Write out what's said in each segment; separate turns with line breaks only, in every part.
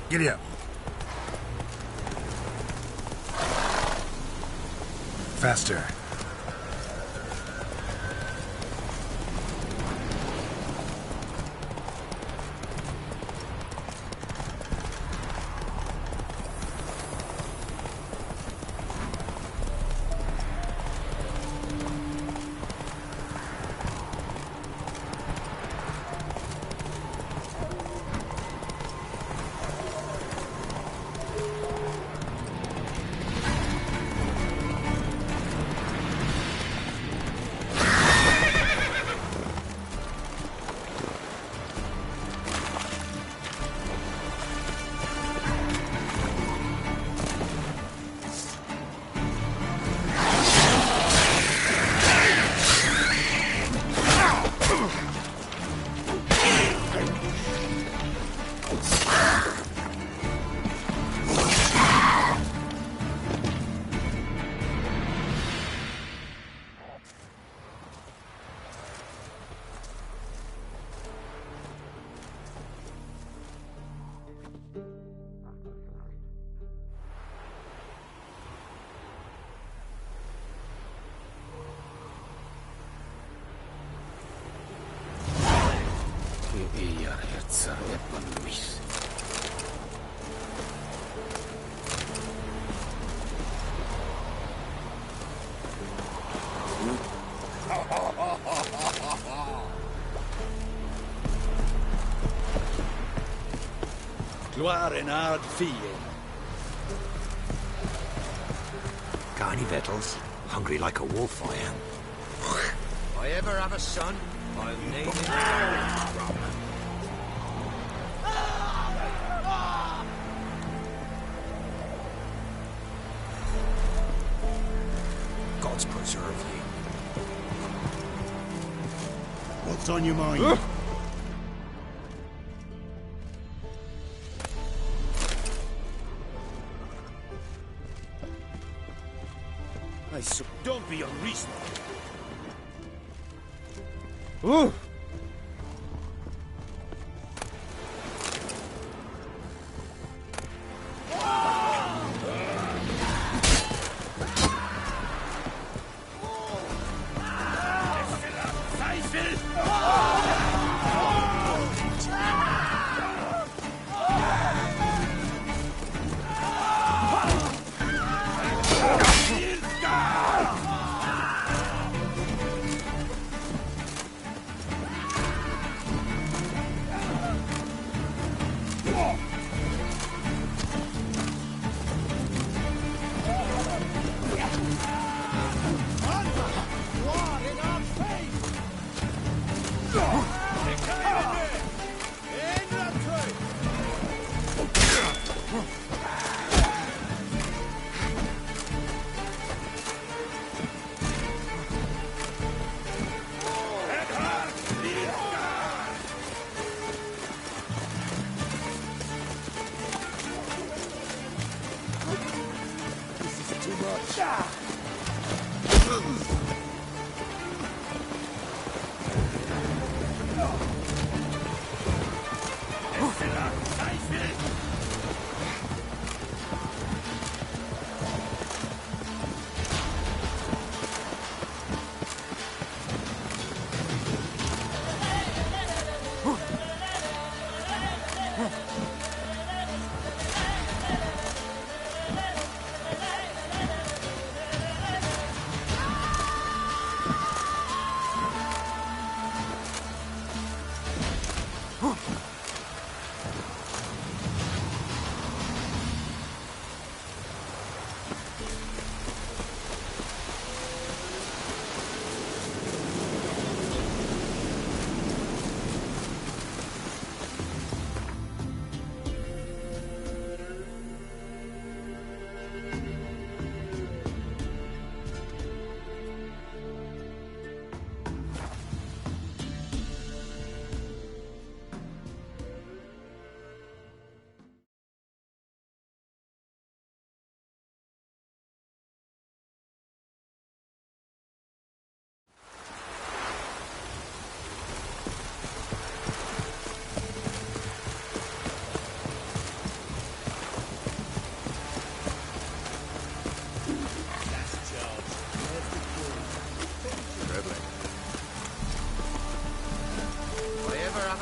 Giddy up. Faster.
Gloire en hard fille.
Got any victuals? Hungry like a wolf, I am.
If I ever have a son, I'll name him.
God's preserve thee.
What's on your mind? Don't be unreasonable.
Ooh.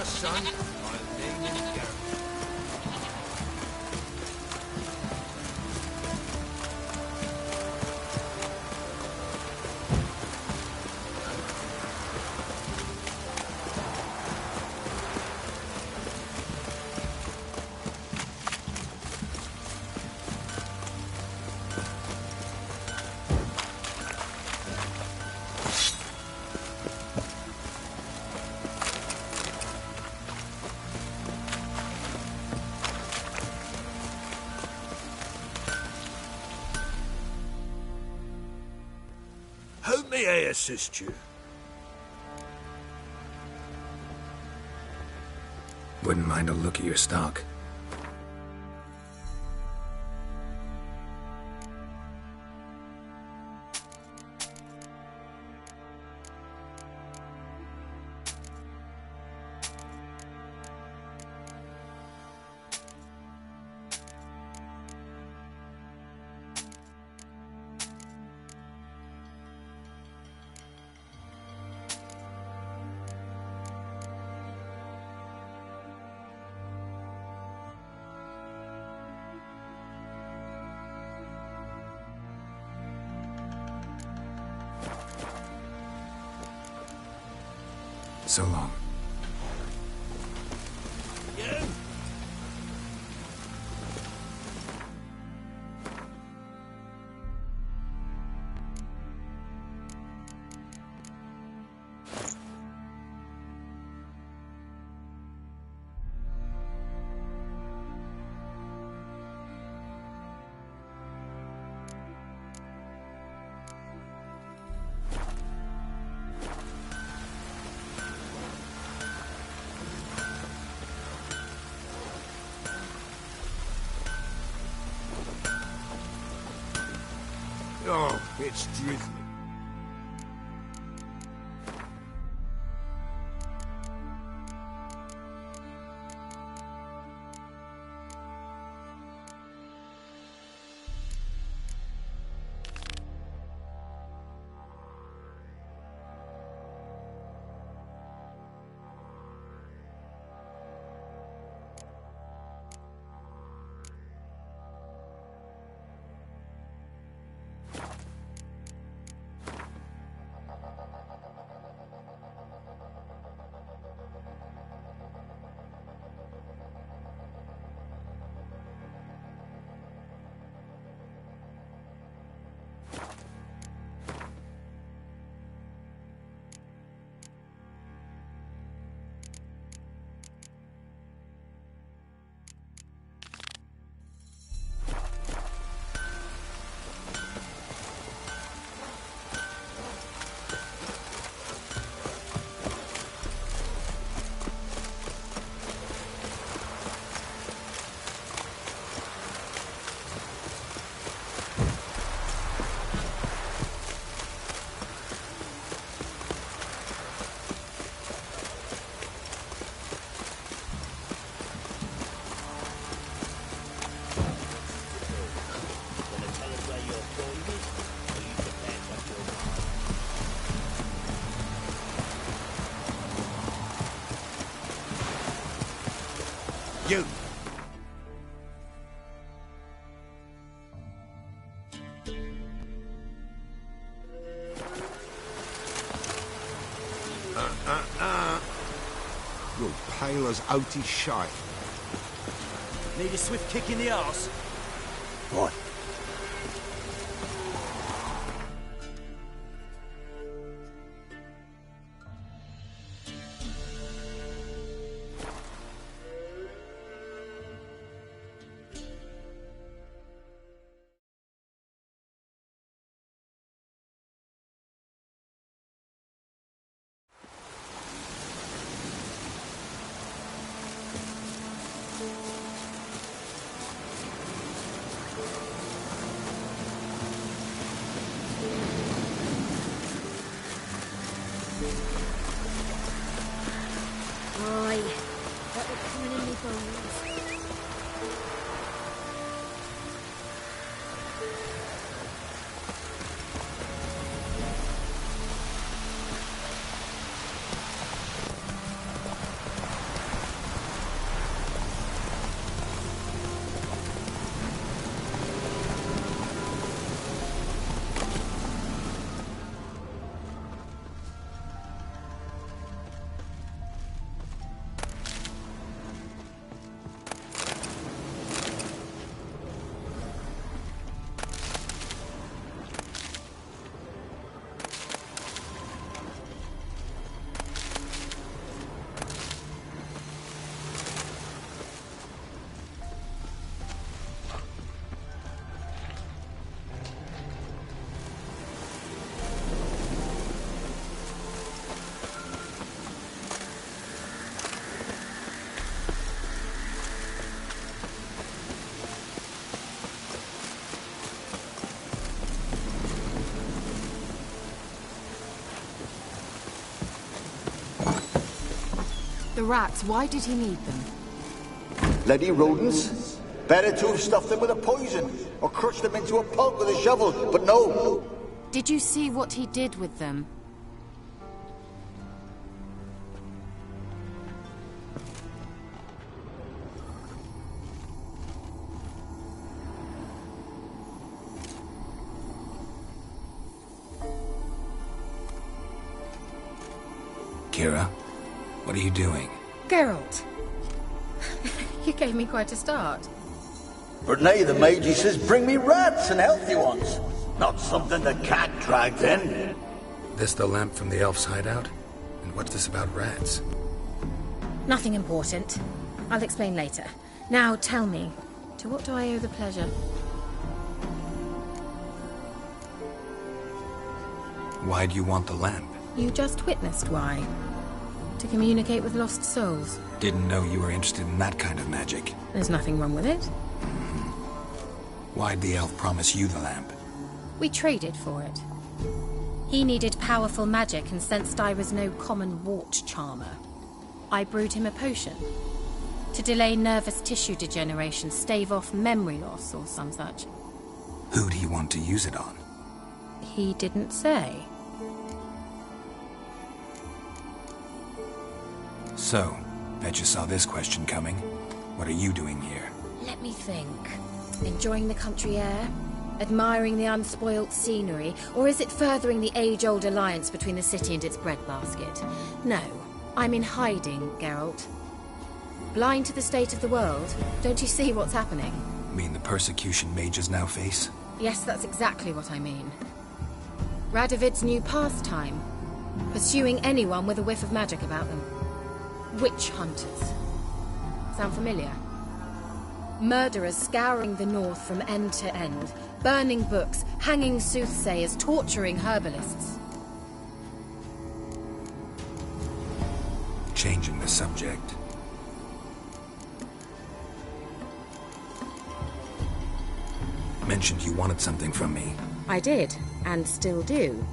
a son, I'll name him Gareth.
How may I assist you?
Wouldn't mind a look at your stock. So long.
You?
Oh, it's drizzling.
You!
You're pale as Otis shite.
Need a swift kick in the arse? What?
Aye, that was coming in me bones.
The rats, why did he need them?
Bloody rodents. Better to have stuffed them with a poison, or crushed them into a pulp with a shovel, but no.
Did you see what he did with them?
Kira, what are you doing?
Geralt. You gave me quite a start.
But now the mage, he says, bring me rats and healthy ones. Not something the cat dragged in.
This the lamp from the elf's hideout? And what's this about rats?
Nothing important. I'll explain later. Now tell me, to what do I owe the pleasure?
Why do you want the lamp?
You just witnessed why. To communicate with lost souls.
Didn't know you were interested in that kind of magic.
There's nothing wrong with it.
Why'd the elf promise you the lamp?
We traded for it. He needed powerful magic and sensed I was no common wart charmer. I brewed him a potion. To delay nervous tissue degeneration, stave off memory loss or some such.
Who'd he want to use it on?
He didn't say.
So, bet you saw this question coming. What are you doing here?
Let me think. Enjoying the country air? Admiring the unspoilt scenery? Or is it furthering the age-old alliance between the city and its breadbasket? No, I'm in hiding, Geralt. Blind to the state of the world? Don't you see what's happening?
Mean the persecution mages now face?
Yes, that's exactly what I mean. Radovid's new pastime. Pursuing anyone with a whiff of magic about them. Witch hunters. Sound familiar? Murderers scouring the north from end to end, burning books, hanging soothsayers, torturing herbalists.
Changing the subject. Mentioned you wanted something from me.
I did, and still do.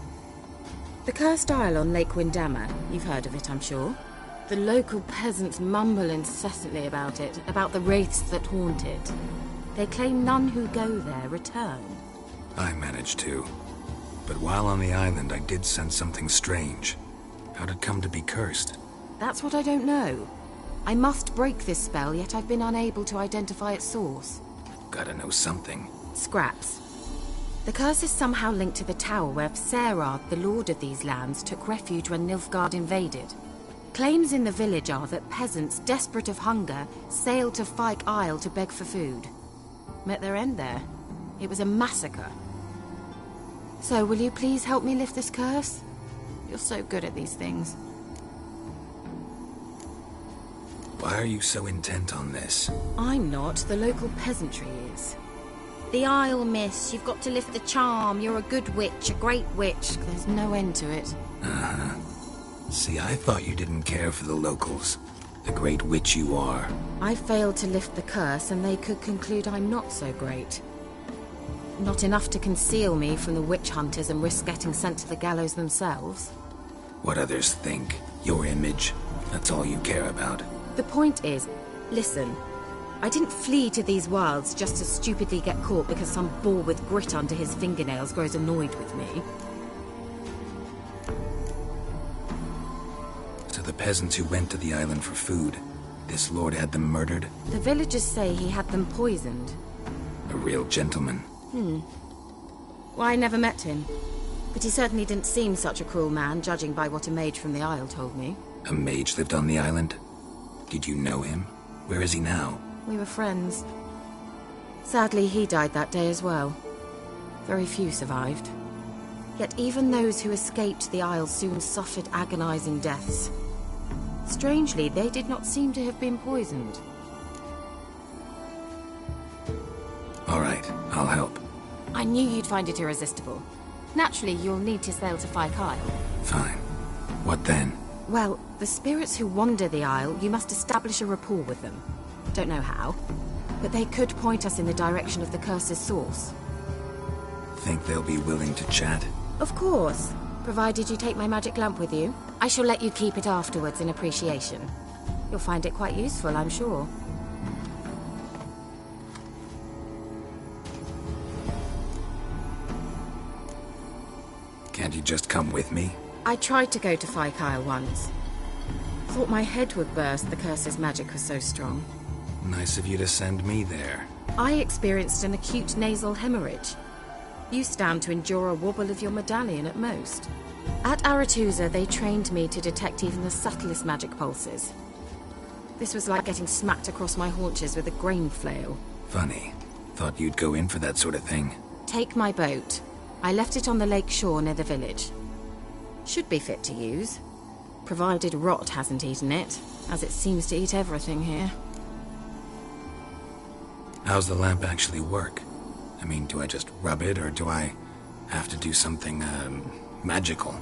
The cursed isle on Lake Windammer, you've heard of it, I'm sure. The local peasants mumble incessantly about it, about the wraiths that haunt it. They claim none who go there return.
I managed to. But while on the island, I did sense something strange. How'd it come to be cursed?
That's what I don't know. I must break this spell, yet I've been unable to identify its source.
Gotta know something.
Scraps. The curse is somehow linked to the tower where Serad, the lord of these lands, took refuge when Nilfgaard invaded. Claims in the village are that peasants, desperate of hunger, sailed to Fyke Isle to beg for food. Met their end there. It was a massacre. So, will you please help me lift this curse? You're so good at these things.
Why are you so intent on this?
I'm not. The local peasantry is. The Isle, miss. You've got to lift the charm. You're a good witch, a great witch. There's no end to it.
Uh-huh. See, I thought you didn't care for the locals. The great witch you are.
I failed to lift the curse, and they could conclude I'm not so great. Not enough to conceal me from the witch hunters and risk getting sent to the gallows themselves.
What others think. Your image. That's all you care about.
The point is, listen. I didn't flee to these wilds just to stupidly get caught because some boar with grit under his fingernails grows annoyed with me.
So the peasants who went to the island for food, this lord had them murdered?
The villagers say he had them poisoned.
A real gentleman.
Well, I never met him. But he certainly didn't seem such a cruel man, judging by what a mage from the Isle told me.
A mage lived on the island? Did you know him? Where is he now?
We were friends. Sadly, he died that day as well. Very few survived. Yet even those who escaped the Isle soon suffered agonizing deaths. Strangely, they did not seem to have been poisoned.
All right, I'll help.
I knew you'd find it irresistible. Naturally, you'll need to sail to Fyke Isle.
Fine. What then?
Well, the spirits who wander the Isle, you must establish a rapport with them. Don't know how, but they could point us in the direction of the curse's source.
Think they'll be willing to chat?
Of course, provided you take my magic lamp with you. I shall let you keep it afterwards in appreciation. You'll find it quite useful, I'm sure.
Can't you just come with me?
I tried to go to Kyle once. Thought my head would burst, the curse's magic was so strong.
Nice of you to send me there.
I experienced an acute nasal hemorrhage. You stand to endure a wobble of your medallion at most. At Aretusa, they trained me to detect even the subtlest magic pulses. This was like getting smacked across my haunches with a grain flail.
Funny. Thought you'd go in for that sort of thing.
Take my boat. I left it on the lake shore near the village. Should be fit to use. Provided rot hasn't eaten it, as it seems to eat everything here.
How's the lamp actually work? I mean, do I just rub it, or do I have to do something, magical?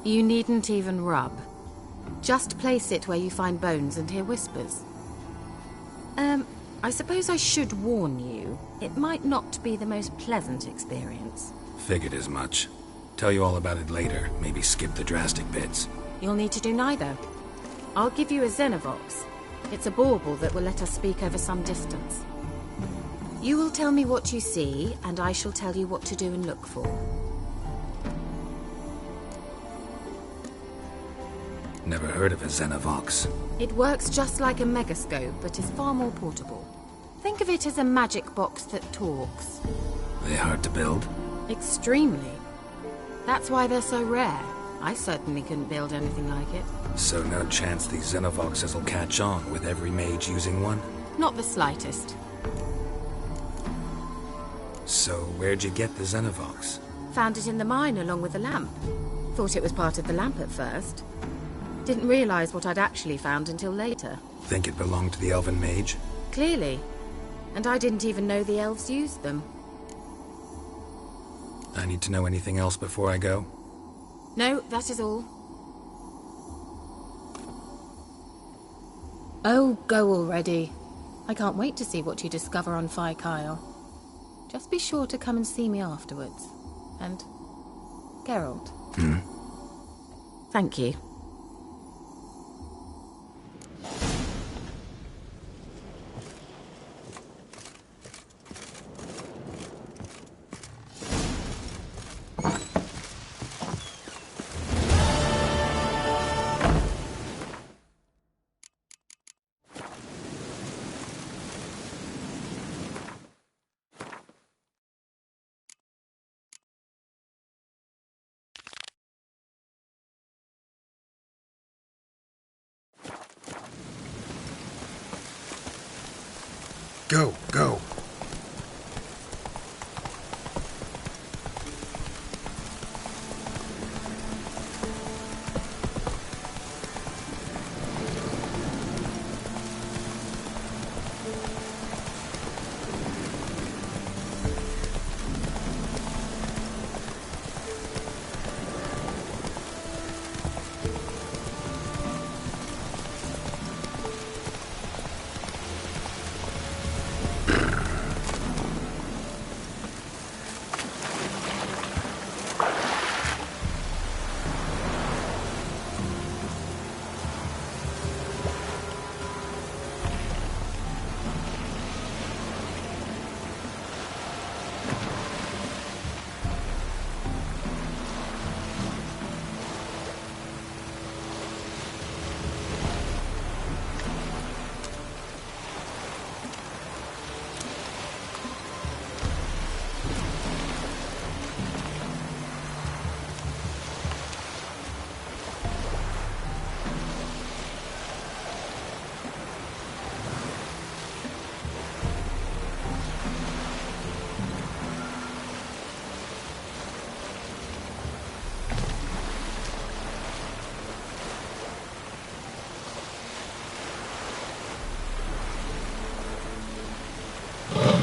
You needn't even rub. Just place it where you find bones and hear whispers. I suppose I should warn you, it might not be the most pleasant experience.
Figured as much. Tell you all about it later, maybe skip the drastic bits.
You'll need to do neither. I'll give you a Xenovox. It's a bauble that will let us speak over some distance. You will tell me what you see, and I shall tell you what to do and look for.
Never heard of a Xenovox.
It works just like a megascope, but is far more portable. Think of it as a magic box that talks.
They hard to build?
Extremely. That's why they're so rare. I certainly couldn't build anything like it.
So no chance these Xenovoxes will catch on with every mage using one?
Not the slightest.
So where'd you get the Xenovox?
Found it in the mine along with the lamp. Thought it was part of the lamp at first. Didn't realize what I'd actually found until later.
Think it belonged to the elven mage?
Clearly. And I didn't even know the elves used them.
I need to know anything else before I go?
No, that is all. Oh, go already. I can't wait to see what you discover on Kyle. Just be sure to come and see me afterwards. And Geralt. Thank you.
Go, go.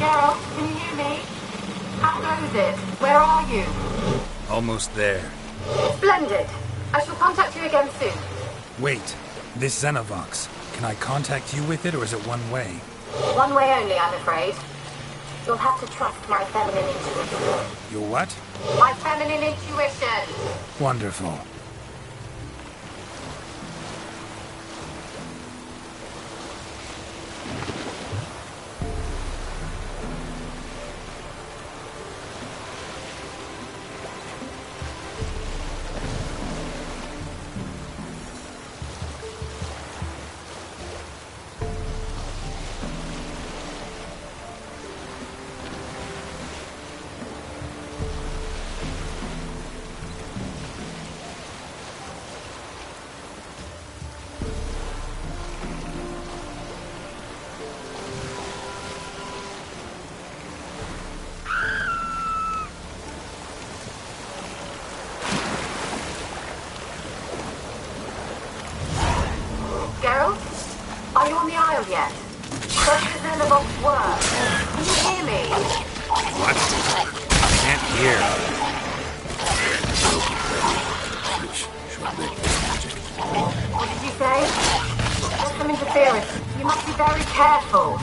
Geralt, can you hear me? How goes it? Where are you?
Almost there.
Splendid. I shall contact you again soon.
Wait, this Xenovox. Can I contact you with it, or is it one way?
One way only, I'm afraid. You'll have to trust my feminine intuition.
Your what?
My feminine intuition!
Wonderful.
Are you on the aisle yet? Questions in the box work. Can you hear me?
What? I can't hear.
What did you say? There's some interference. You must be very careful.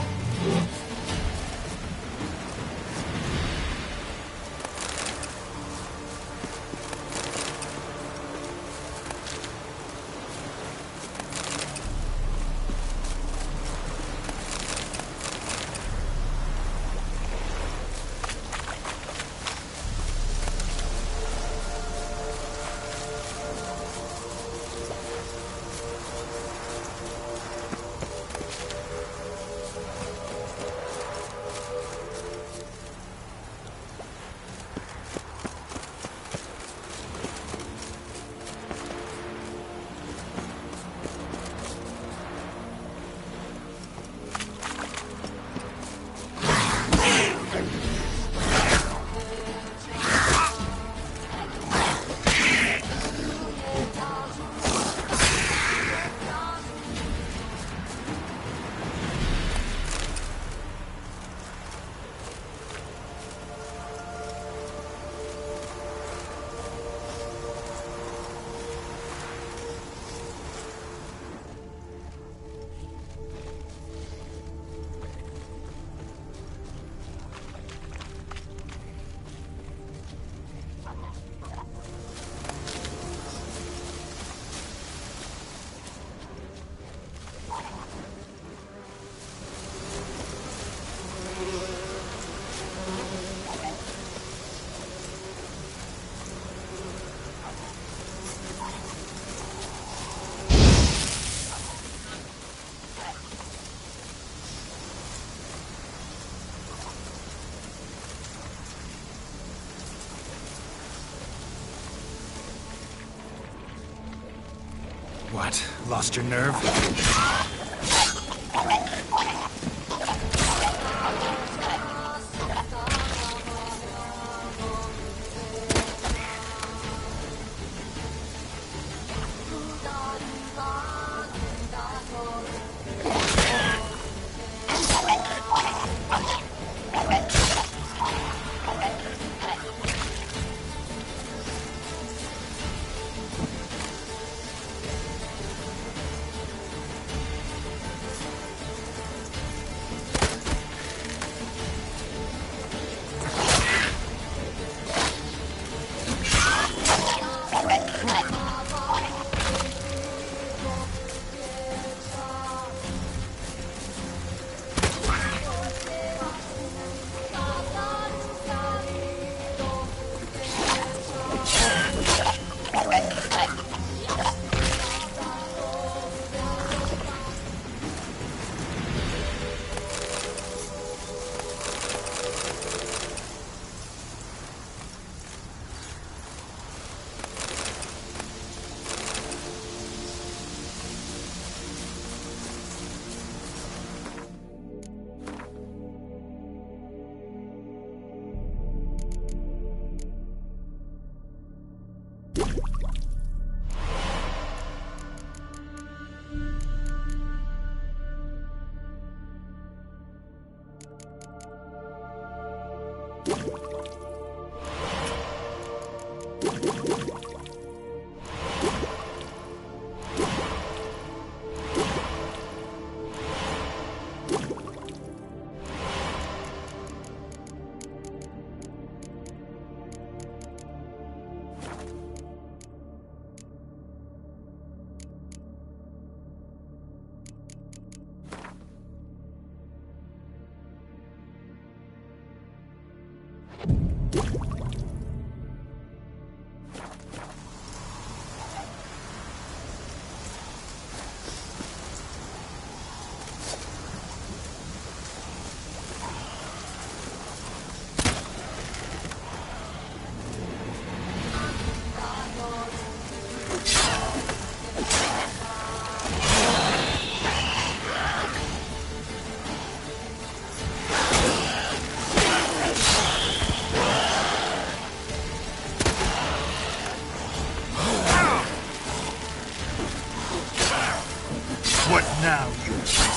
What? Lost your nerve?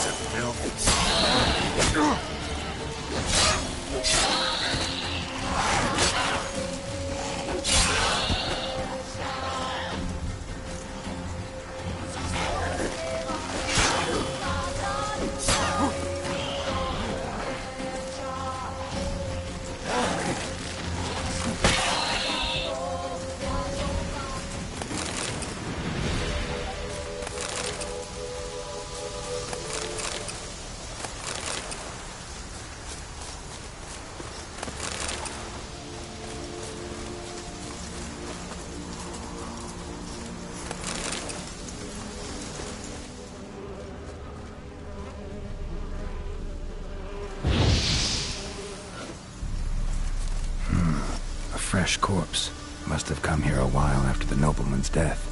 piece of filth.
A fresh corpse. Must have come here a while after the nobleman's death.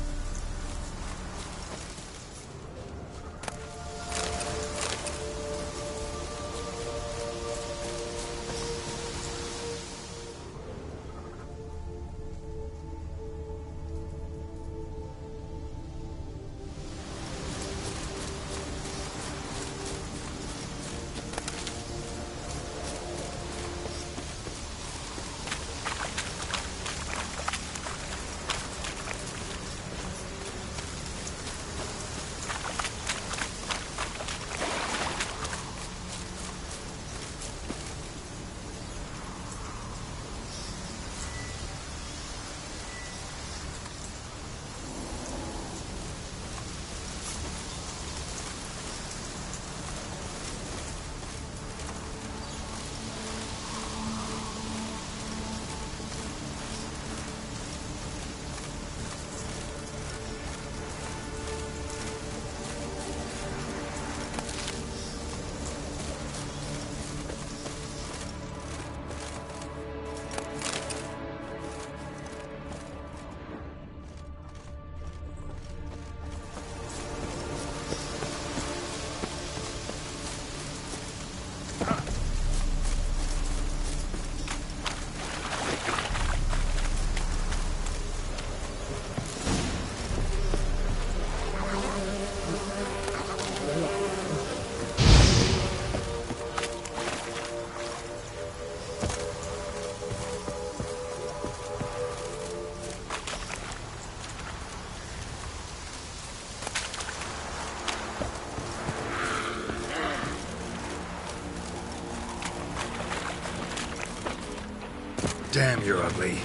Damn, you're ugly.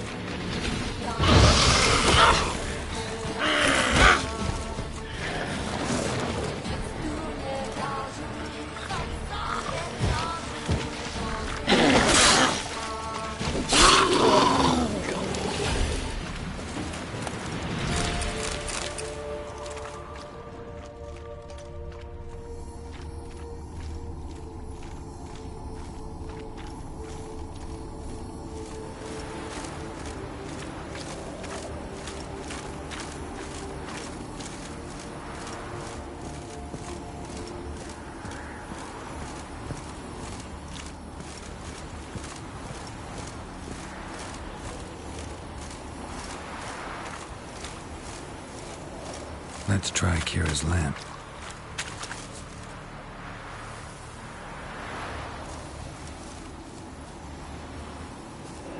Let's try Kira's lamp.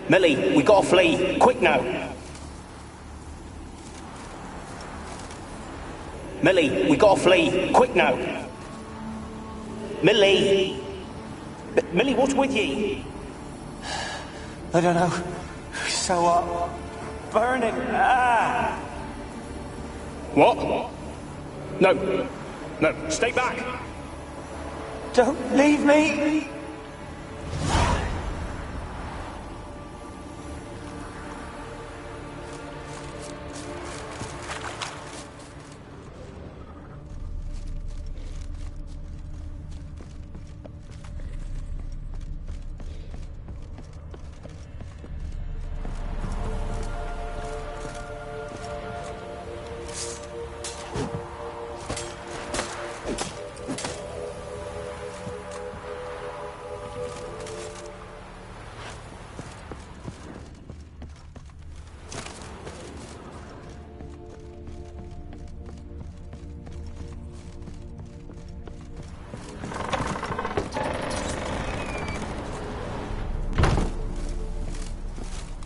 Millie, we gotta flee. Quick now. Millie, we gotta flee. Quick now. Millie. Millie, what's with you?
I don't know. So what? Burning. Ah!
What? No. No, stay back.
Don't leave me!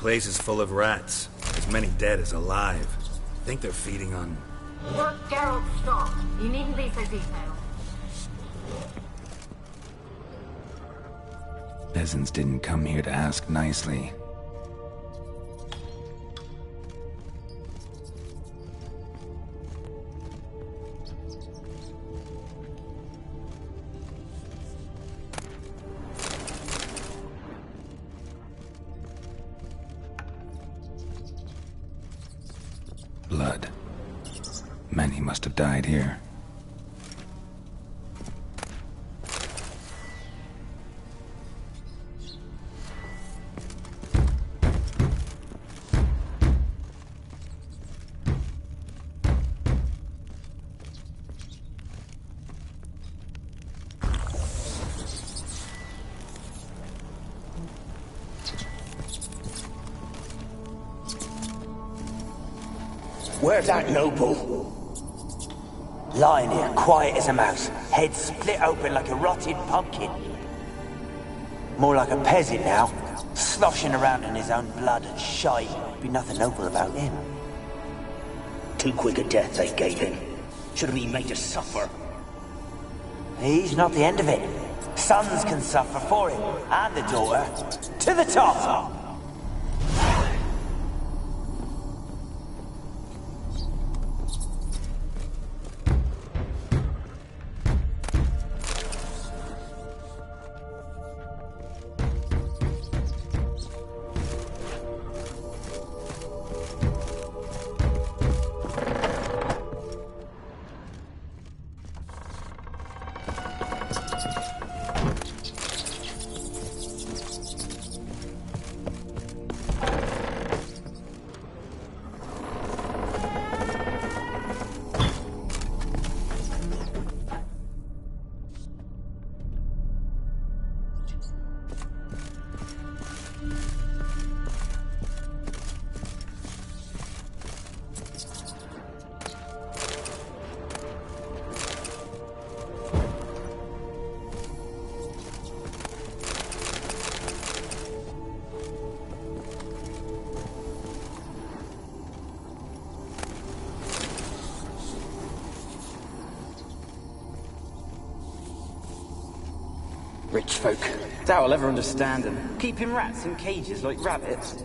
place is full of rats. As many dead as alive. Think they're feeding on...
Work Geralt, stop. You needn't be so detailed.
Peasants didn't come here to ask nicely. Blood. Many must have died here.
Where's that noble? Lying here, quiet as a mouse, head split open like a rotted pumpkin. More like a peasant now, sloshing around in his own blood and shite. Be nothing noble about him.
Too quick a death they gave him. Should have been made to suffer.
He's not the end of it. Sons can suffer for him, and the daughter. To the top!
Rich folk. Doubt I'll ever understand them. Keeping rats in cages like rabbits.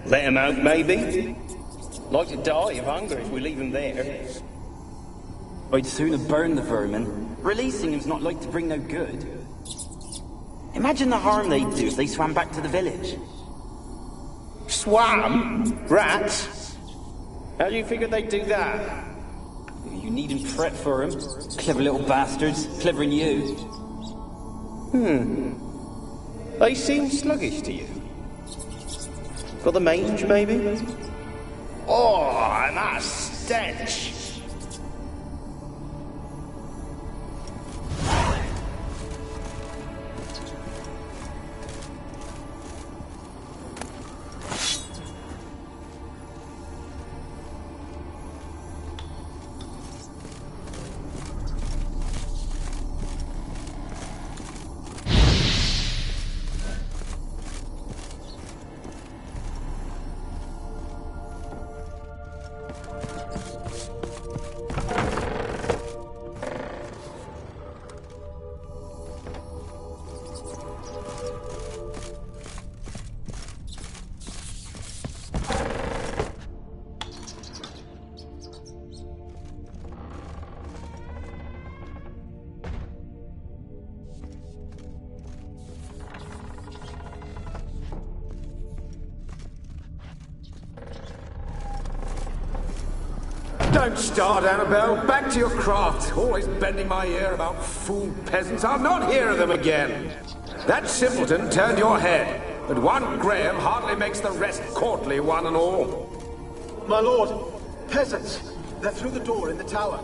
Let him out, maybe? Like to die of hunger if we leave him there.
I'd sooner burn the vermin. Releasing him's not like to bring no good. Imagine the harm they'd do if they swam back to the village.
Swam? Rats? How do you figure they'd do that?
You needn't fret for 'em. Clever little bastards. Clever than you.
They seem sluggish to you. Got the mange, maybe? Oh, and that stench!
Don't start, Annabelle. Back to your craft. Always bending my ear about fool peasants. I'll not hear of them again. That simpleton turned your head, but one Graham hardly makes the rest courtly, one and all.
My lord, peasants. They're through the door in the tower.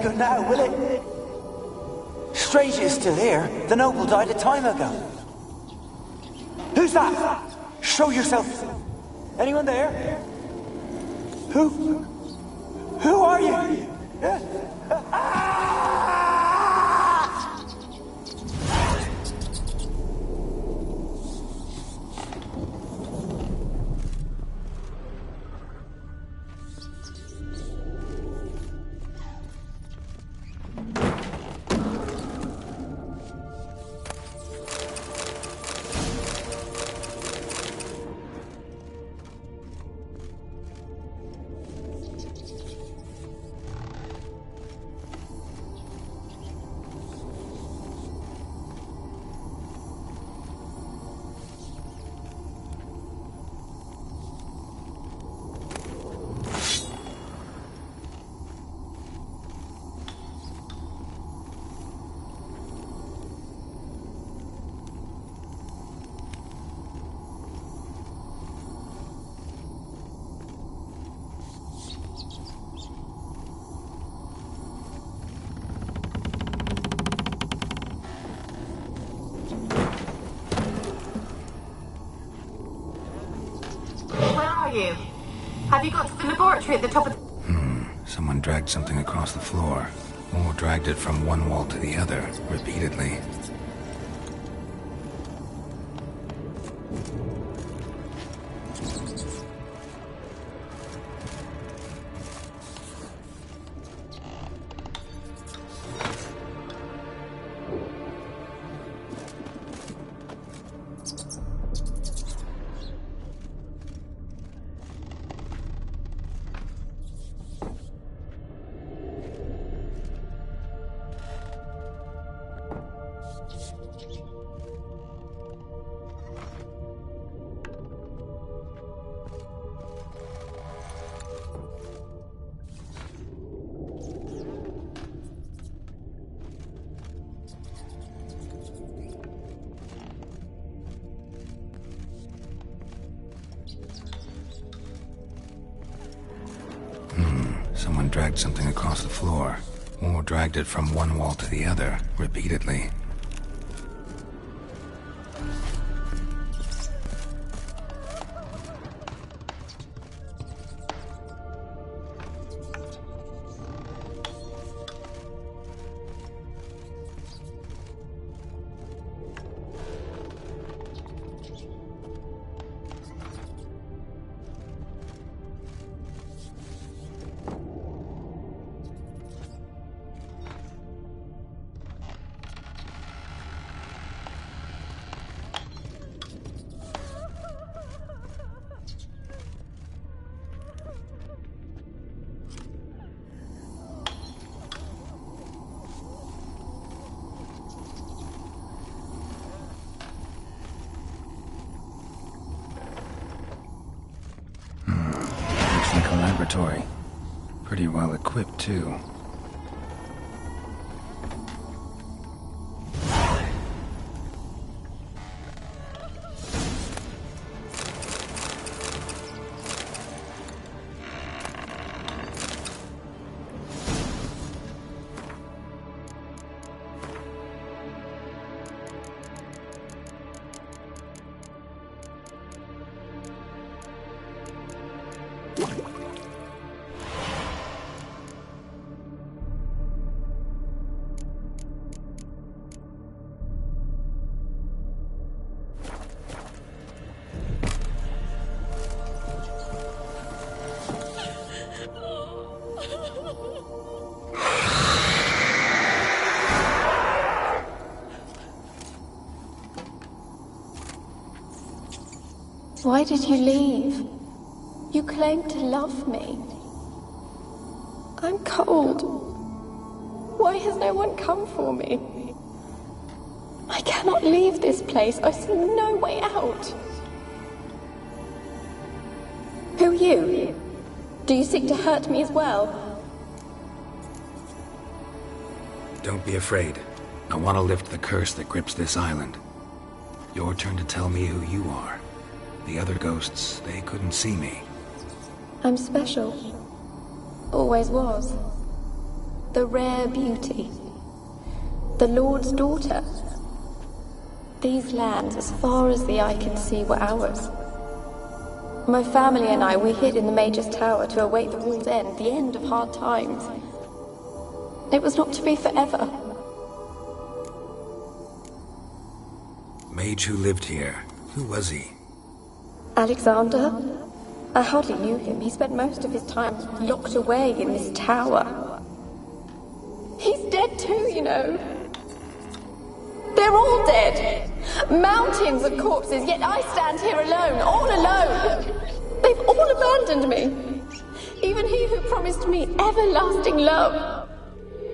go now, will it? Strange it's still here. The noble died a time ago. Who's that? Show yourself. Anyone there? Who are you?
Have you got to the laboratory at the top of the...
Someone dragged something across the floor, or dragged it from one wall to the other, repeatedly. Someone dragged something across the floor, or dragged it from one wall to the other, repeatedly. Laboratory. Pretty well equipped, too.
Why did you leave? You claimed to love me. I'm cold. Why has no one come for me? I cannot leave this place. I see no way out. Who are you? Do you seek to hurt me as well?
Don't be afraid. I want to lift the curse that grips this island. Your turn to tell me who you are. The other ghosts, they couldn't see me.
I'm special. Always was. The rare beauty. The Lord's daughter. These lands, as far as the eye could see, were ours. My family and I, we hid in the Mage's Tower to await the war's end, the end of hard times. It was not to be forever.
Mage who lived here. Who was he?
Alexander? I hardly knew him. He spent most of his time locked away in this tower. He's dead too, you know. They're all dead. Mountains of corpses, yet I stand here alone, all alone. They've all abandoned me. Even he who promised me everlasting love.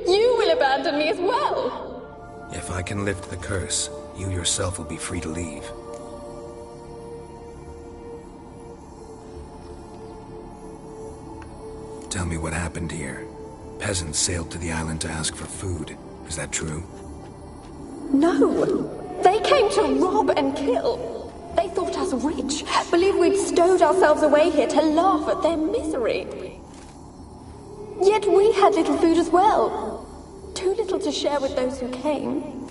You will abandon me as well.
If I can lift the curse, you yourself will be free to leave. Tell me what happened here. Peasants sailed to the island to ask for food. Is that true?
No. They came to rob and kill. They thought us rich, believed we'd stowed ourselves away here to laugh at their misery. Yet we had little food as well. Too little to share with those who came.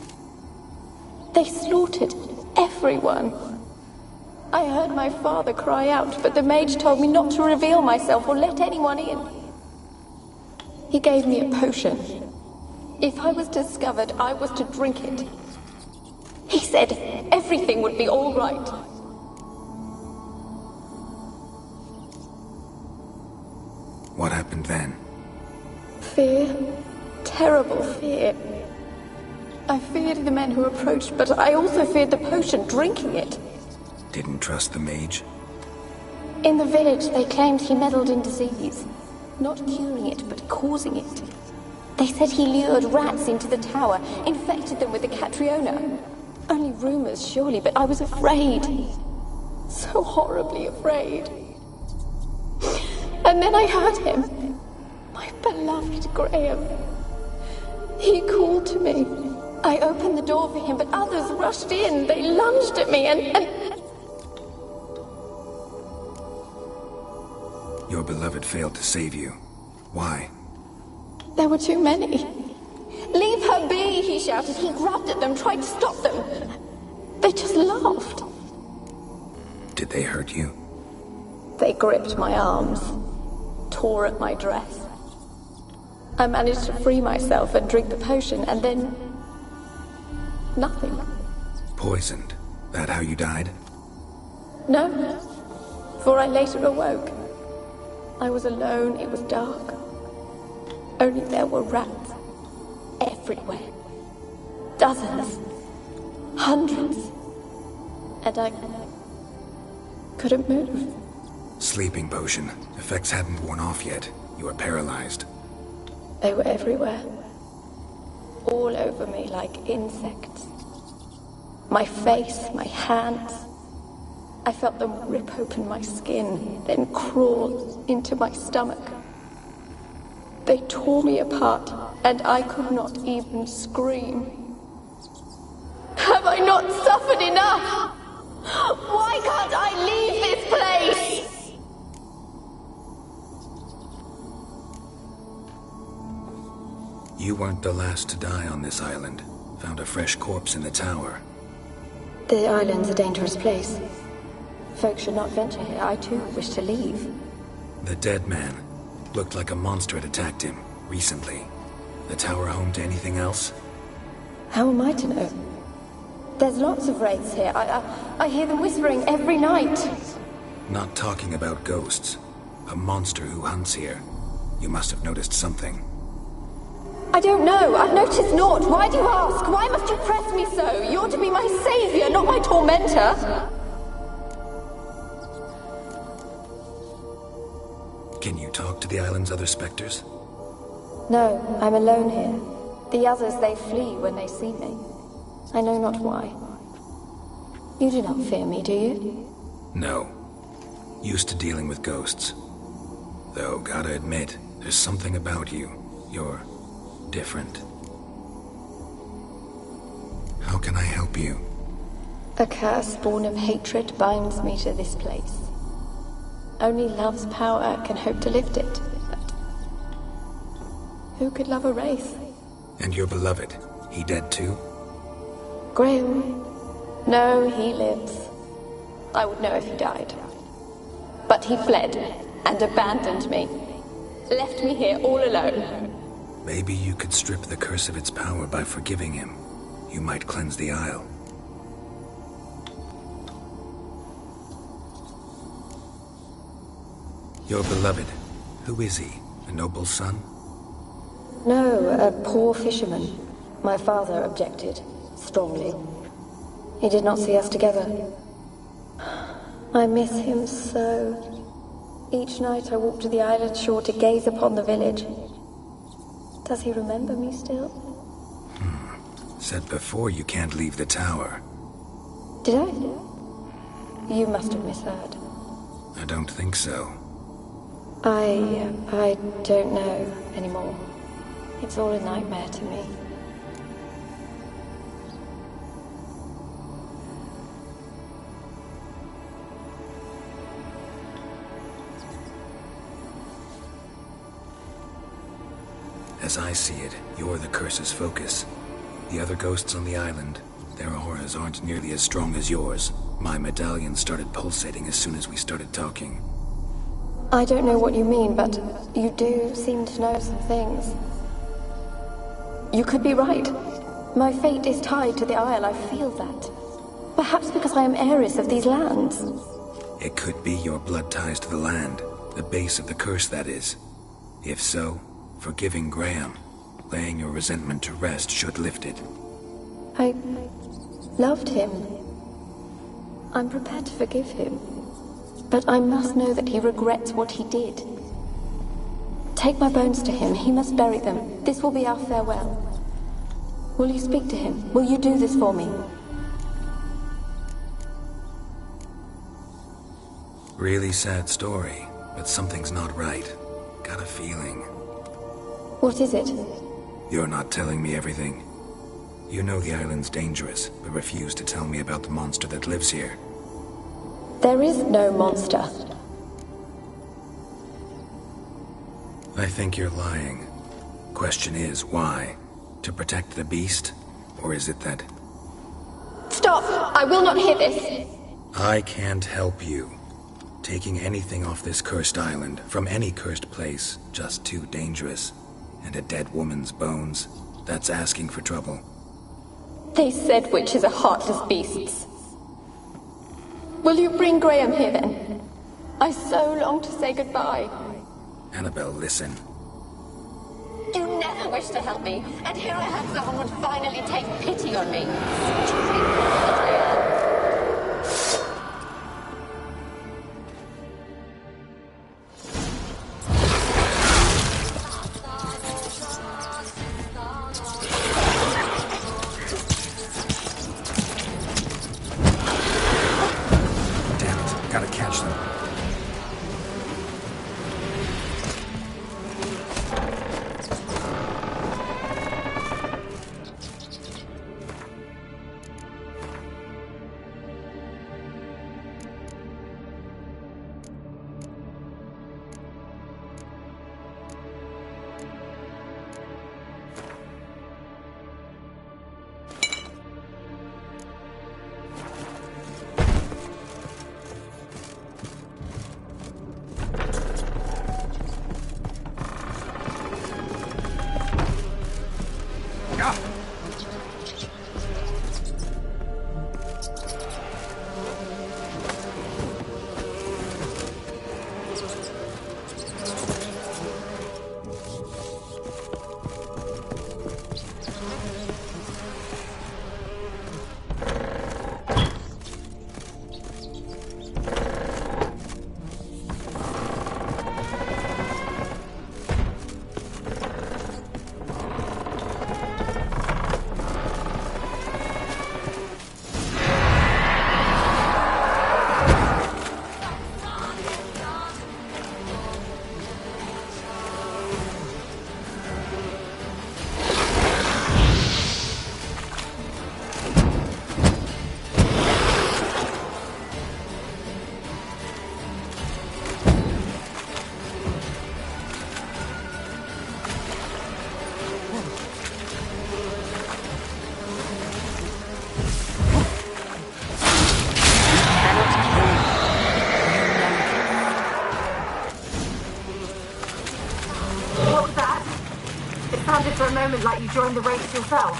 They slaughtered everyone. I heard my father cry out, but the mage told me not to reveal myself or let anyone in. He gave me a potion. If I was discovered, I was to drink it. He said everything would be all right.
What happened then?
Fear. Terrible fear. I feared the men who approached, but I also feared the potion, drinking it.
Didn't trust the mage?
In the village, they claimed he meddled in disease. Not curing it, but causing it. They said he lured rats into the tower, infected them with the Catriona. Only rumors, surely, but I was afraid. So horribly afraid. And then I heard him. My beloved Graham. He called to me. I opened the door for him, but others rushed in. They lunged at me and...
Your beloved failed to save you. Why?
There were too many. Leave her be, he shouted. He grabbed at them, tried to stop them. They just laughed.
Did they hurt you?
They gripped my arms, tore at my dress. I managed to free myself and drink the potion, and then... nothing.
Poisoned? That how you died?
No, for I later awoke. I was alone, it was dark. Only there were rats. Everywhere. Dozens. Hundreds. And I couldn't move.
Sleeping potion. Effects hadn't worn off yet. You were paralyzed.
They were everywhere. All over me like insects. My face, my hands. I felt them rip open my skin, then crawl into my stomach. They tore me apart, and I could not even scream. Have I not suffered enough? Why can't I leave this place?
You weren't the last to die on this island. Found a fresh corpse in the tower.
The island's a dangerous place. Folks should not venture here. I too wish to leave.
The dead man. Looked like a monster had attacked him, recently. The tower home to anything else?
How am I to know? There's lots of wraiths here. I hear them whispering every night.
Not talking about ghosts. A monster who hunts here. You must have noticed something.
I don't know. I've noticed naught. Why do you ask? Why must you press me so? You're to be my savior, not my tormentor.
Can you talk to the island's other specters?
No, I'm alone here. The others, they flee when they see me. I know not why. You do not fear me, do you?
No. Used to dealing with ghosts. Though, gotta admit, there's something about you. You're different. How can I help you?
A curse born of hatred binds me to this place. Only love's power can hope to lift it. But Who could love a wraith?
And your beloved, he dead too?
Graham? No, he lives. I would know if he died. But he fled and abandoned me. Left me here all alone.
Maybe you could strip the curse of its power by forgiving him. You might cleanse the Isle. Your beloved, who is he? A noble son?
No, a poor fisherman. My father objected, strongly. He did not see us together. I miss him so. Each night I walk to the island shore to gaze upon the village. Does he remember me still?
Said before you can't leave the tower.
Did I? You must have misheard.
I don't think so.
I don't know anymore. It's all a nightmare to me.
As I see it, you're the curse's focus. The other ghosts on the island, their auras aren't nearly as strong as yours. My medallion started pulsating as soon as we started talking.
I don't know what you mean, but you do seem to know some things. You could be right. My fate is tied to the Isle, I feel that. Perhaps because I am heiress of these lands.
It could be your blood ties to the land, the base of the curse, that is. If so, forgiving Graham, laying your resentment to rest should lift it.
I loved him. I'm prepared to forgive him. But I must know that he regrets what he did. Take my bones to him. He must bury them. This will be our farewell. Will you speak to him? Will you do this for me?
Really sad story, but something's not right. Got a feeling.
What is it?
You're not telling me everything. You know the island's dangerous, but refuse to tell me about the monster that lives here.
There is no monster.
I think you're lying. Question is, why? To protect the beast? Or is it that...
Stop! I will not hear this!
I can't help you. Taking anything off this cursed island, from any cursed place, just too dangerous. And a dead woman's bones, that's asking for trouble.
They said witches are heartless beasts. Will you bring Graham here then? I so long to say goodbye.
Annabelle, listen.
You never wished to help me, and here I have someone would finally take pity on me.
Gotta catch them.
moment like you joined the race yourself?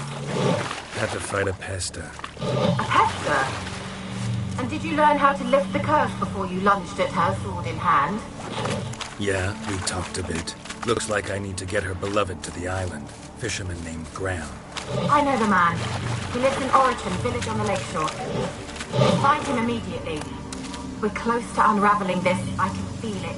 Had to fight a pester.
A pester? And did you learn how to lift the curse before you lunged at her, sword in hand?
Yeah, we talked a bit. Looks like I need to get her beloved to the island. Fisherman named Graham.
I know the man. He lives in Orichan, village on the lakeshore. Find him immediately. We're close to unraveling this. I can feel it.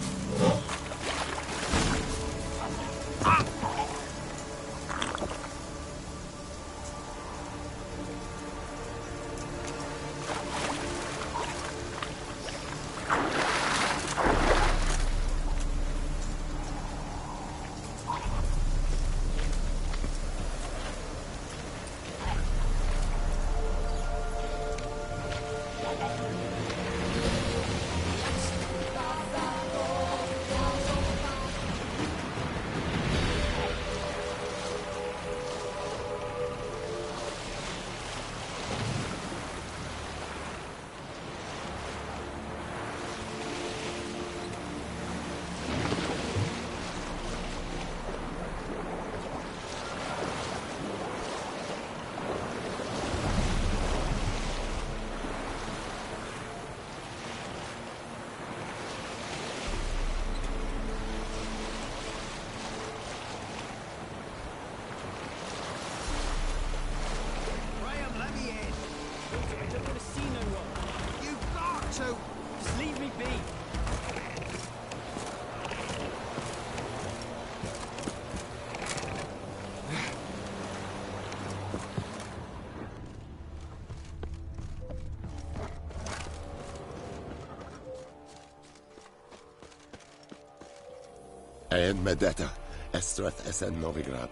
En Medetta, Estrath Esen Novigrad.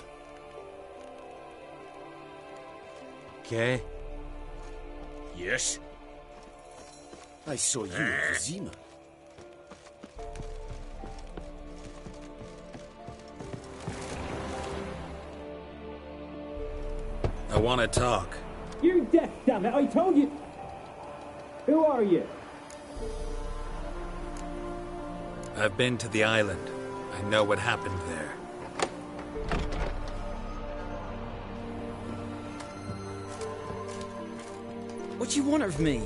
Okay. Yes? I saw you at Zima.
I want to talk.
You deaf, damn it! I told you. Who are you?
I've been to the island. I know what happened there.
What do you want of me?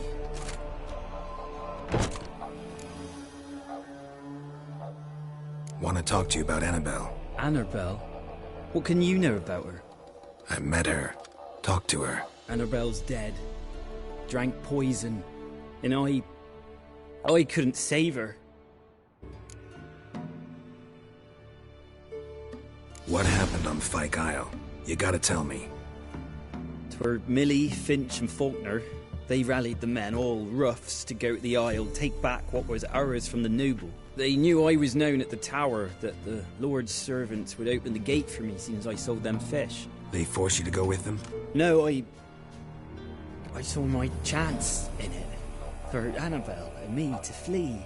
Want to talk to you about Annabelle.
Annabelle? What can you know about her?
I met her. Talked to her.
Annabelle's dead. Drank poison. And I couldn't save her.
What happened on Fyke Isle? You gotta tell me.
'Twere Millie, Finch and Faulkner. They rallied the men, all roughs, to go to the Isle, take back what was ours from the noble. They knew I was known at the tower, that the Lord's servants would open the gate for me since I sold them fish.
They forced you to go with them?
No, I saw my chance in it. For Annabelle and me to flee.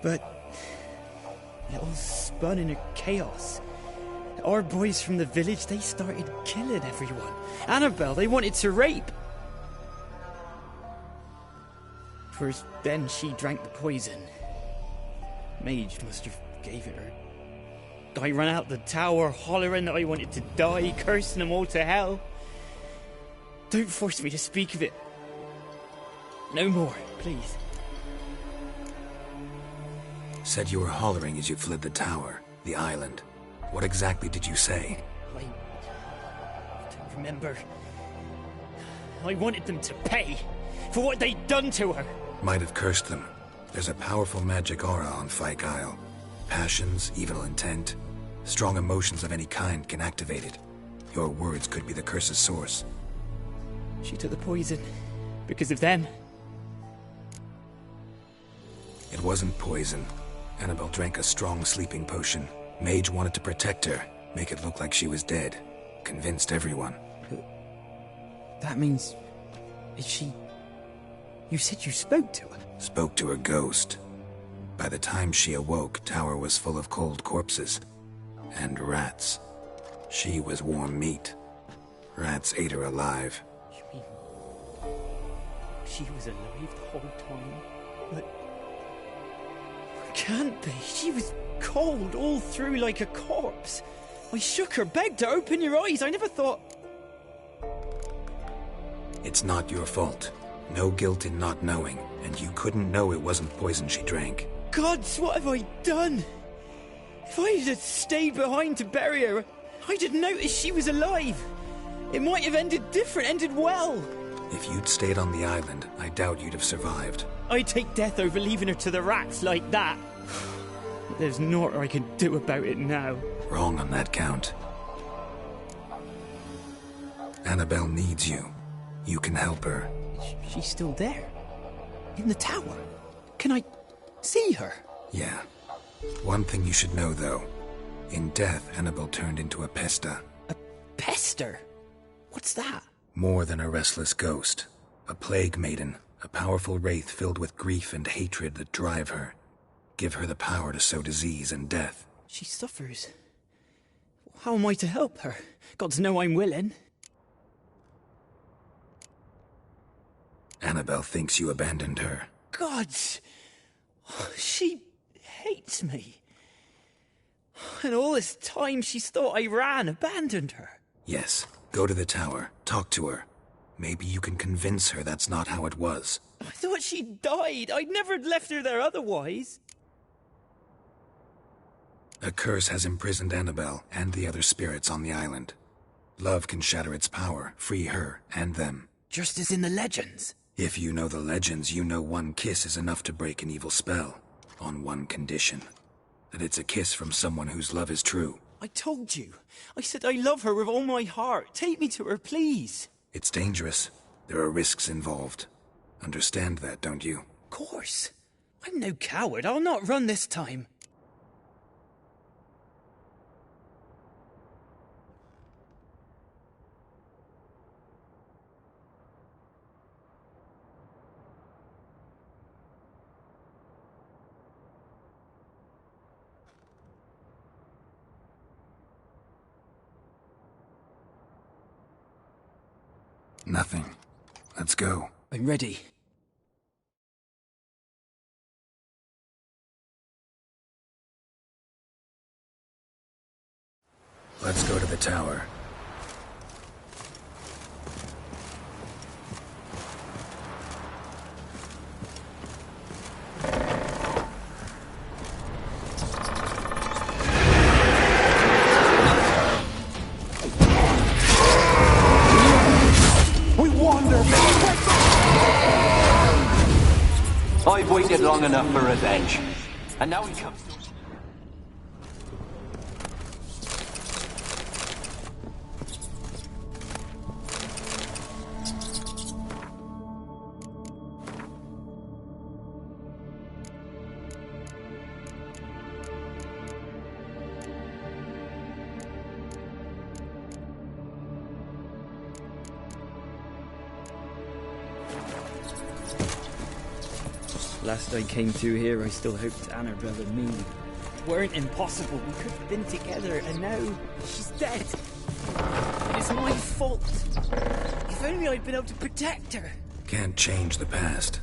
But it all spun in a chaos. Our boys from the village, they started killing everyone. Annabelle, they wanted to rape. First, then she drank the poison. Mage must have gave it her. I ran out the tower, hollering that I wanted to die, cursing them all to hell. Don't force me to speak of it. No more, please.
Said you were hollering as you fled the tower, the island. What exactly did you say?
I don't remember. I wanted them to pay for what they'd done to her.
Might have cursed them. There's a powerful magic aura on Fyke Isle. Passions, evil intent, strong emotions of any kind can activate it. Your words could be the curse's source.
She took the poison because of them.
It wasn't poison. Annabelle drank a strong sleeping potion. Mage wanted to protect her, make it look like she was dead. Convinced everyone.
But that means... is she... You said you spoke to her?
Spoke to her ghost. By the time she awoke, tower was full of cold corpses. And rats. She was warm meat. Rats ate her alive.
You mean... she was alive the whole time? But... can't be. She was cold all through like a corpse. I shook her, begged her, open your eyes. I never thought...
It's not your fault. No guilt in not knowing, and you couldn't know it wasn't poison she drank.
Gods, what have I done? If I had stayed behind to bury her, I'd have noticed she was alive. It might have ended different, ended well.
If you'd stayed on the island, I doubt you'd have survived.
I'd take death over leaving her to the rats like that. There's naught I can do about it now.
Wrong on that count. Annabelle needs you. You can help her.
She's still there? In the tower? Can I see her?
Yeah. One thing you should know, though. In death, Annabelle turned into a pesta.
A pester? What's that?
More than a restless ghost. A plague maiden. A powerful wraith filled with grief and hatred that drive her. Give her the power to sow disease and death.
She suffers. How am I to help her? Gods know I'm willing.
Annabelle thinks you abandoned her.
Gods! She hates me. And all this time she's thought I abandoned her.
Yes. Go to the tower. Talk to her. Maybe you can convince her that's not how it was.
I thought she died. I'd never left her there otherwise.
A curse has imprisoned Annabelle and the other spirits on the island. Love can shatter its power, free her and them.
Just as in the legends.
If you know the legends, you know one kiss is enough to break an evil spell. On one condition. That it's a kiss from someone whose love is true.
I told you. I said I love her with all my heart. Take me to her, please.
It's dangerous. There are risks involved. Understand that, don't you?
Of course. I'm no coward. I'll not run this time.
Nothing. Let's go.
I'm ready.
Let's go to the tower.
I've waited long enough for revenge. And now he comes to...
Last I came to here, I still hoped Annabelle and me weren't impossible. We could have been together, and now she's dead. It's my fault. If only I'd been able to protect her.
Can't change the past,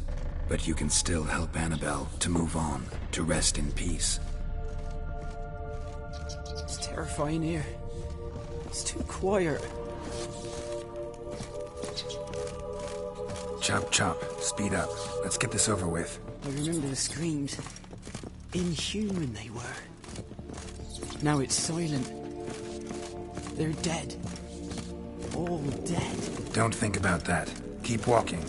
but you can still help Annabelle to move on, to rest in peace.
It's terrifying here. It's too quiet.
Chop, chop. Speed up. Let's get this over with.
I remember the screams. Inhuman they were. Now it's silent. They're dead. All dead.
Don't think about that. Keep walking.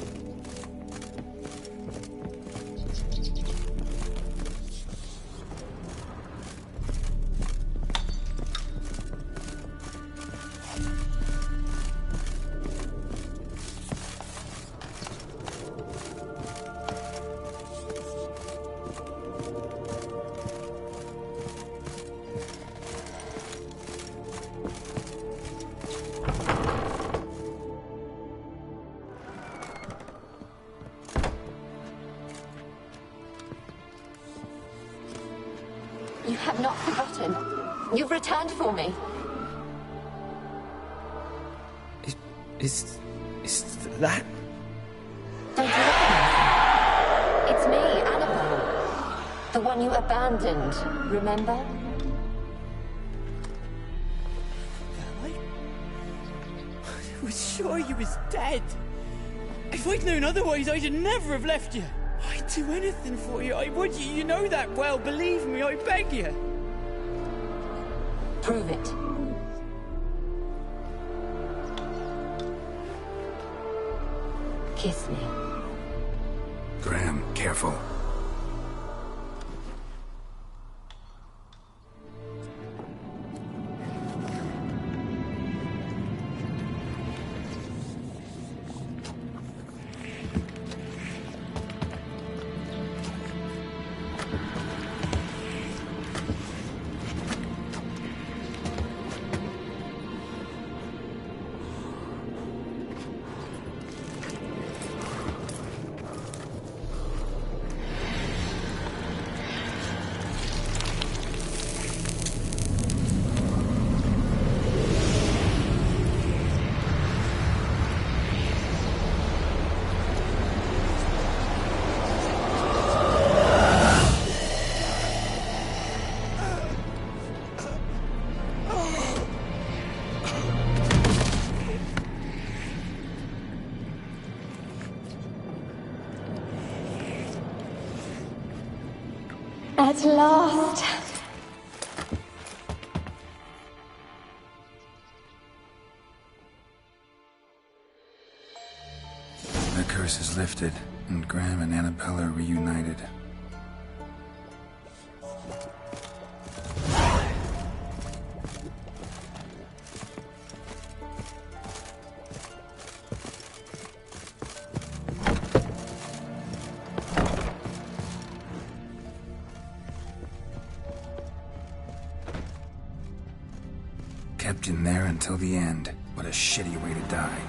You have not forgotten. You've returned for me.
Is that?
Don't you recognize me? It's me, Annabelle. The one you abandoned, remember?
was sure you was dead. If I'd known otherwise, I'd never have left you. I'd do anything for you, I would. You know that well. Believe me, I beg you.
Prove it. Kiss me.
Graham, careful.
At last.
The curse is lifted, and Graham and Annabella are reunited. Kept in there until the end. What a shitty way to die.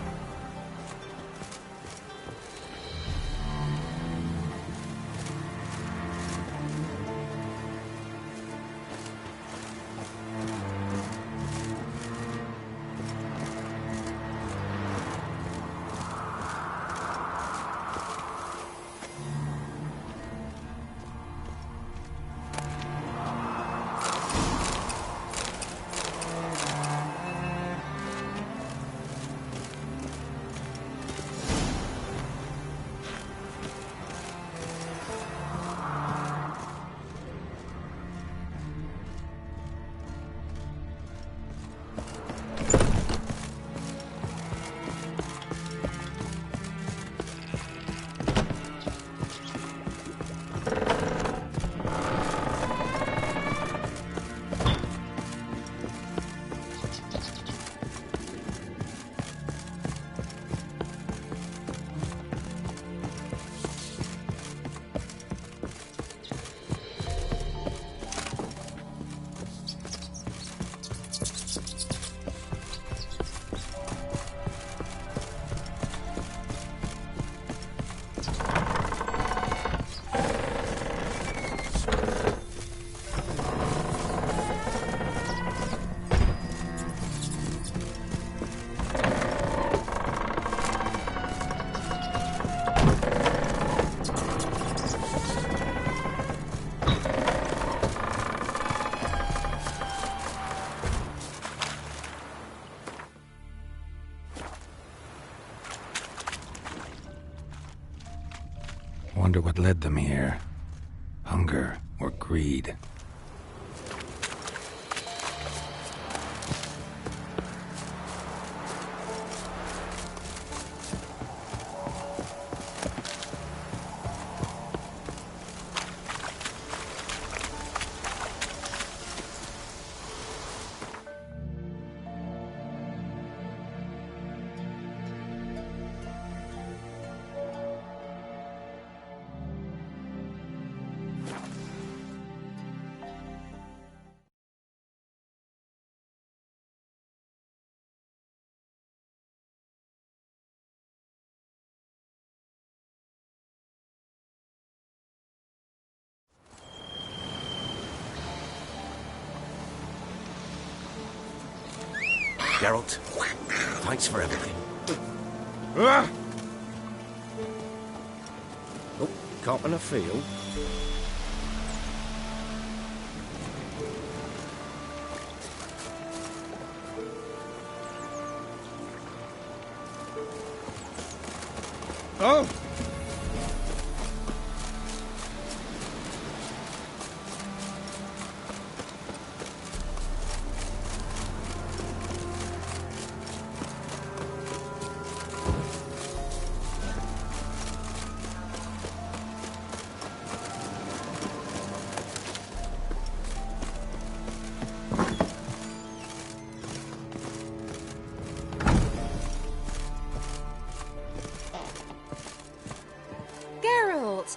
Wonder what led them here. Hunger or greed.
Geralt, thanks for everything.
Oh, cop in a field. Oh!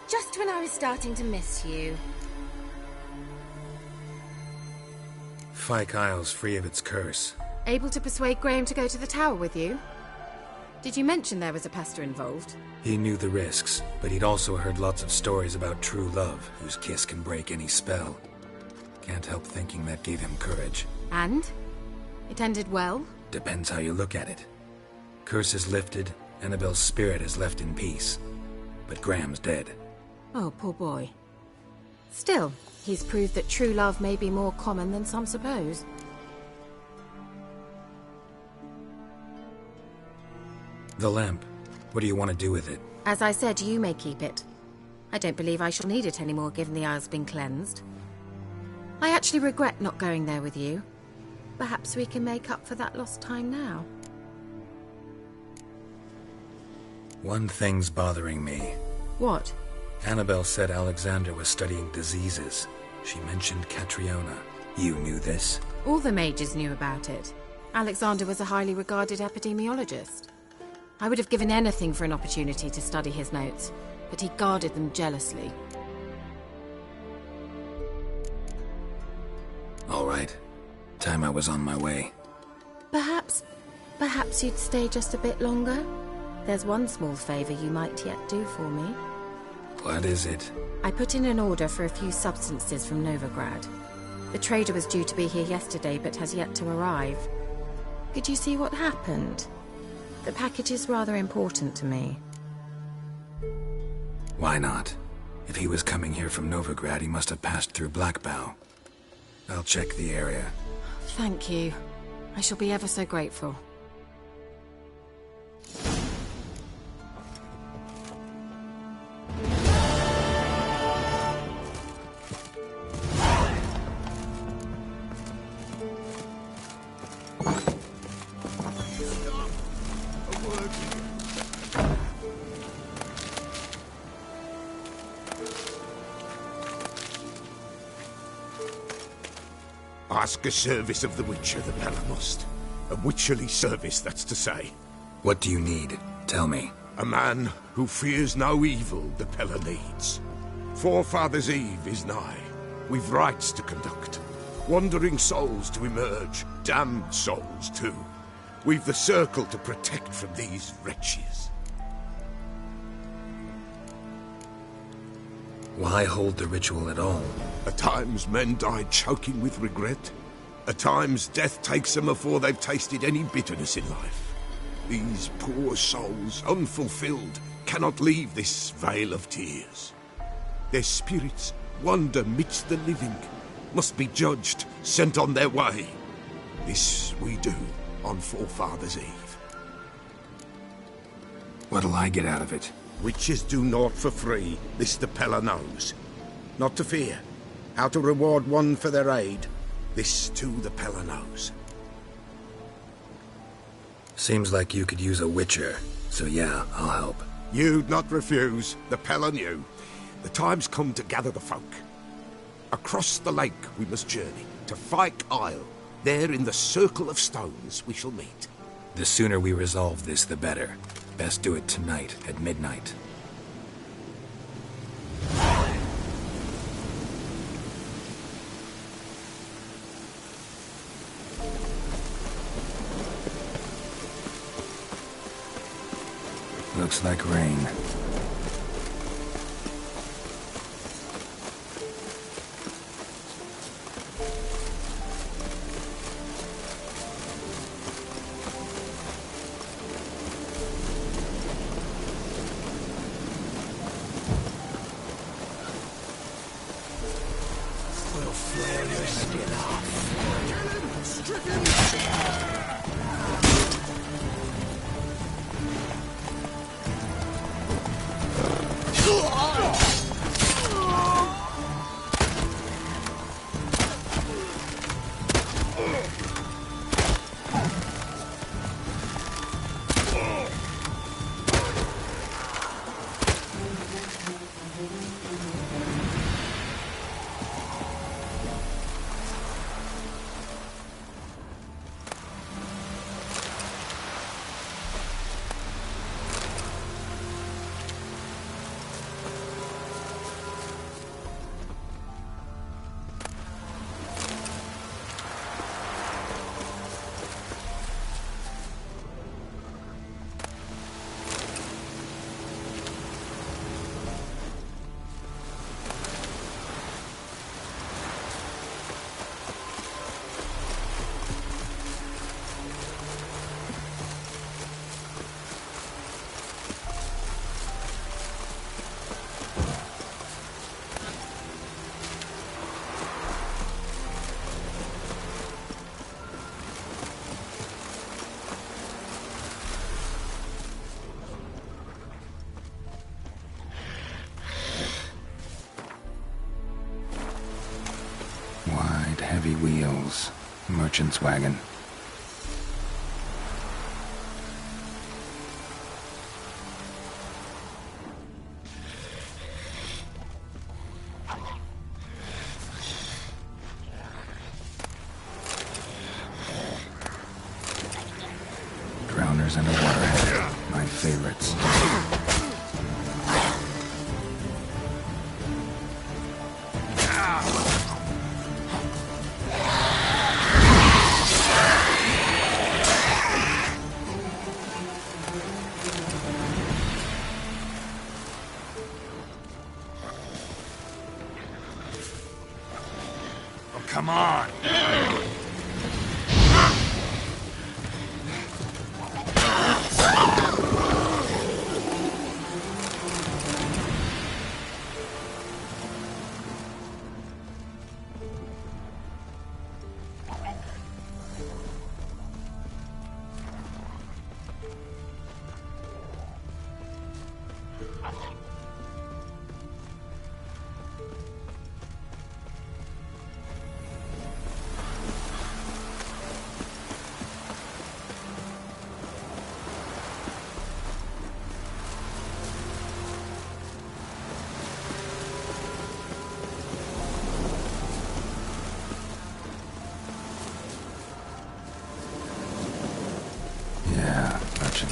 Just when I was starting to miss you.
Fyke Isle's free of its curse.
Able to persuade Graham to go to the tower with you? Did you mention there was a pester involved?
He knew the risks, but he'd also heard lots of stories about true love, whose kiss can break any spell. Can't help thinking that gave him courage.
And? It ended well?
Depends how you look at it. Curse is lifted, Annabelle's spirit is left in peace. But Graham's dead.
Oh, poor boy. Still, he's proved that true love may be more common than some suppose.
The lamp. What do you want to do with it?
As I said, you may keep it. I don't believe I shall need it anymore, given the Isle's been cleansed. I actually regret not going there with you. Perhaps we can make up for that lost time now.
One thing's bothering me.
What?
Annabelle said Alexander was studying diseases. She mentioned Catriona. You knew this?
All the mages knew about it. Alexander was a highly regarded epidemiologist. I would have given anything for an opportunity to study his notes, but he guarded them jealously.
All right. Time I was on my way.
Perhaps you'd stay just a bit longer? There's one small favor you might yet do for me.
What is it?
I put in an order for a few substances from Novigrad. The trader was due to be here yesterday, but has yet to arrive. Could you see what happened? The package is rather important to me.
Why not? If he was coming here from Novigrad, he must have passed through Blackbow. I'll check the area.
Thank you. I shall be ever so grateful.
Ask a service of the Witcher, the Pella must. A witcherly service, that's to say.
What do you need? Tell me.
A man who fears no evil the Pella leads. Forefathers' Eve is nigh. We've rites to conduct. Wandering souls to emerge. Damned souls, too. We've the circle to protect from these wretches.
Why hold the ritual at all?
At times men die choking with regret. At times death takes them before they've tasted any bitterness in life. These poor souls, unfulfilled, cannot leave this vale of tears. Their spirits wander midst the living, must be judged, sent on their way. This we do on Forefathers' Eve.
What'll I get out of it?
Witches do naught for free, this the Pella knows. Not to fear. How to reward one for their aid, this too the Pella knows.
Seems like you could use a witcher, so yeah, I'll help.
You'd not refuse, the Pella knew. The time's come to gather the folk. Across the lake we must journey, to Fyke Isle. There in the circle of stones we shall meet.
The sooner we resolve this, the better. Best do it tonight, at midnight. Looks like rain.
We'll flare your skin off.
Stricken!
With heavy wheels. Merchant's wagon. Drowners and a waterhead. My favorites.
Come on!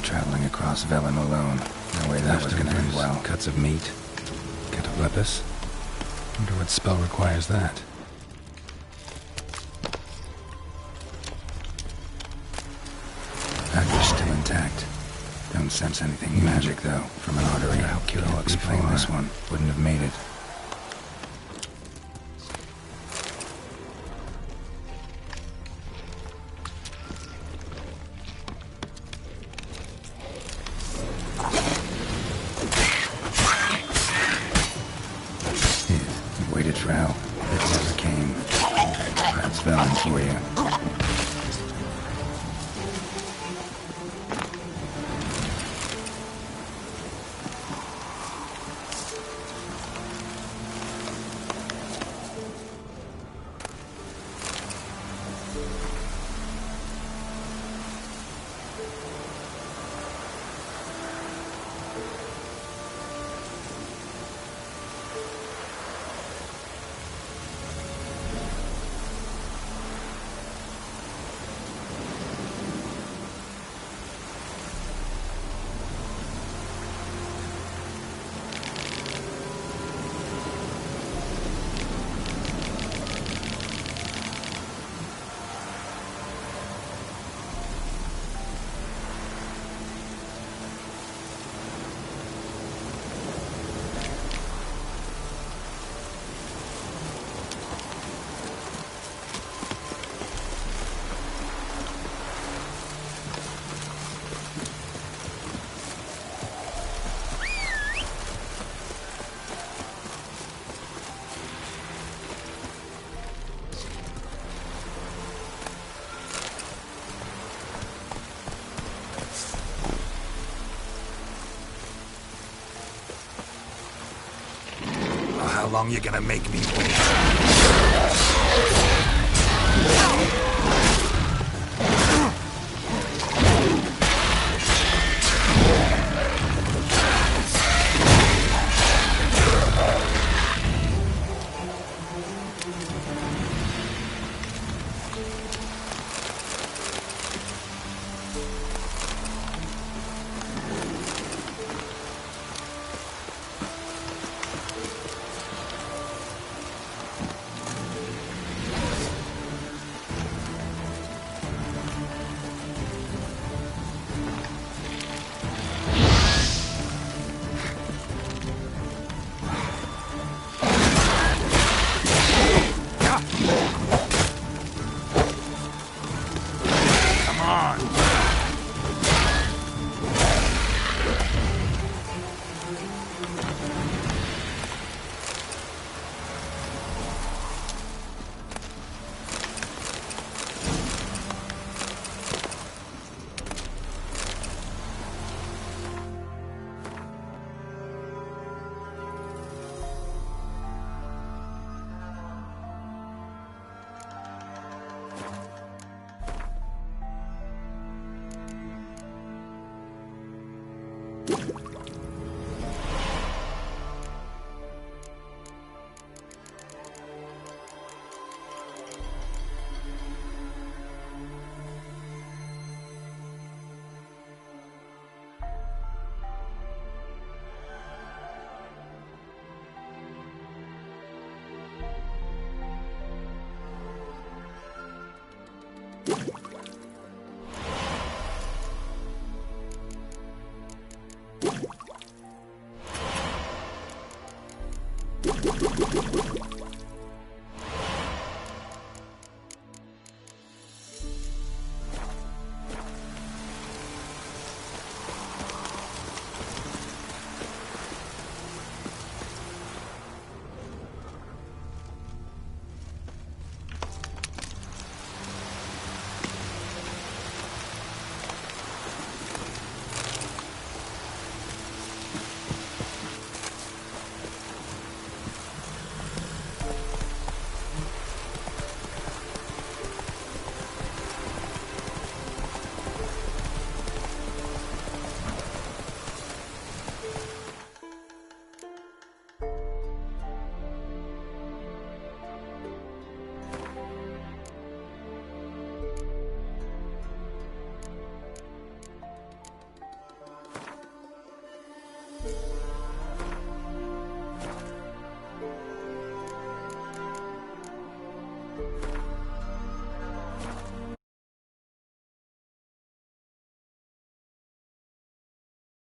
Traveling across Velen alone. No way that was gonna end well. Cuts of meat. Cataplepis. Wonder what spell requires that. Package still intact. Don't sense anything magic though, from an artery. How I'll explain this one. Wouldn't have made it. Waited for help. It never came. That's Velen for you.
How long you gonna make me wait?